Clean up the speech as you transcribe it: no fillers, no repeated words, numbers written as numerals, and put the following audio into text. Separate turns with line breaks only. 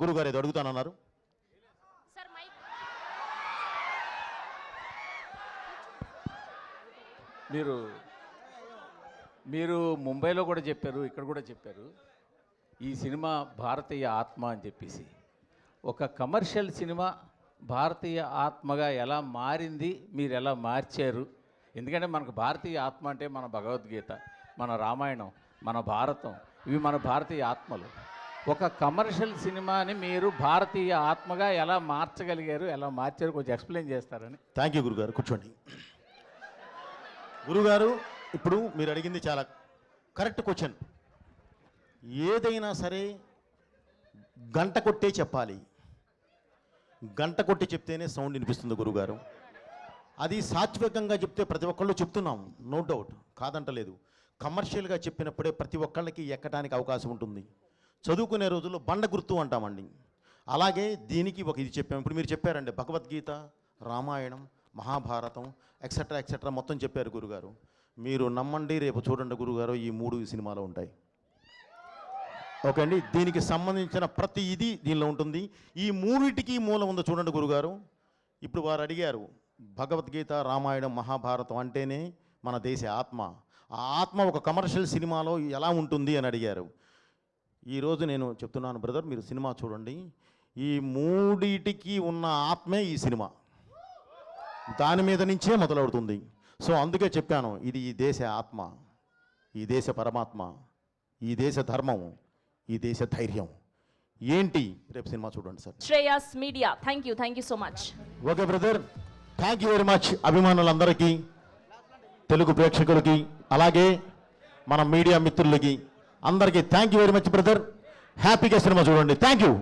గురుగారు ఏదో అడుగుతానన్నారు.
మీరు ముంబైలో కూడా చెప్పారు, ఇక్కడ కూడా చెప్పారు, ఈ సినిమా భారతీయ ఆత్మ అని చెప్పేసి. ఒక కమర్షియల్ సినిమా భారతీయ ఆత్మగా ఎలా మారింది, మీరు ఎలా మార్చారు? ఎందుకంటే మనకు భారతీయ ఆత్మ అంటే మన భగవద్గీత, మన రామాయణం, మన భారతం, ఇవి మన భారతీయ ఆత్మలు. ఒక కమర్షియల్ సినిమాని మీరు భారతీయ ఆత్మగా ఎలా మార్చగలిగారు, ఎలా మార్చారు, కొంచెం ఎక్స్ప్లెయిన్ చేస్తారని.
థ్యాంక్ యూ గురుగారు, కూర్చోండి. గురుగారు, ఇప్పుడు మీరు అడిగింది చాలా కరెక్ట్ క్వశ్చన్. ఏదైనా సరే గంట కొట్టే చెప్పాలి, గంట కొట్టి చెప్తేనే సౌండ్ వినిపిస్తుంది గురుగారు. అది సాత్వికంగా చెప్తే ప్రతి ఒక్కళ్ళు చెప్తున్నాం, నో డౌట్, కాదంటలేదు. కమర్షియల్గా చెప్పినప్పుడే ప్రతి ఒక్కళ్ళకి ఎక్కడానికి అవకాశం ఉంటుంది. చదువుకునే రోజుల్లో బండ గుర్తు అంటామండి, అలాగే దీనికి ఒక ఇది చెప్పాము. ఇప్పుడు మీరు చెప్పారండి భగవద్గీత, రామాయణం, మహాభారతం ఎక్సెట్రా ఎక్సెట్రా మొత్తం చెప్పారు గురుగారు. మీరు నమ్మండి, రేపు చూడండి గురుగారు, ఈ 3 సినిమాలో ఉంటాయి. ఓకే అండి, దీనికి సంబంధించిన ప్రతి ఇది దీనిలో ఉంటుంది. ఈ 3టికి మూలం ఉందో చూడండి గురుగారు. ఇప్పుడు వారు అడిగారు భగవద్గీత, రామాయణం, మహాభారతం అంటేనే మన దేశ ఆత్మ. ఆ ఆత్మ ఒక కమర్షియల్ సినిమాలో ఎలా ఉంటుంది అని అడిగారు. ఈరోజు నేను చెప్తున్నాను బ్రదర్, మీరు సినిమా చూడండి, ఈ 3టికి ఉన్న ఆత్మే ఈ సినిమా, దాని మీద నుంచే మొదలవుతుంది. సో అందుకే చెప్పాను, ఇది ఈ దేశ ఆత్మ, ఈ దేశ పరమాత్మ, ఈ దేశ ధర్మం, ఈ దేశ ధైర్యం ఏంటి. రేపు సినిమా చూడండి sir.
Shreyas media, thank you so much.
Okay brother, thank you very much. అభిమానులందరికీ, తెలుగు ప్రేక్షకులకి, అలాగే మన మీడియా మిత్రులకి అందరికీ thank you very much brother. హ్యాపీగా సినిమా చూడండి. Thank you.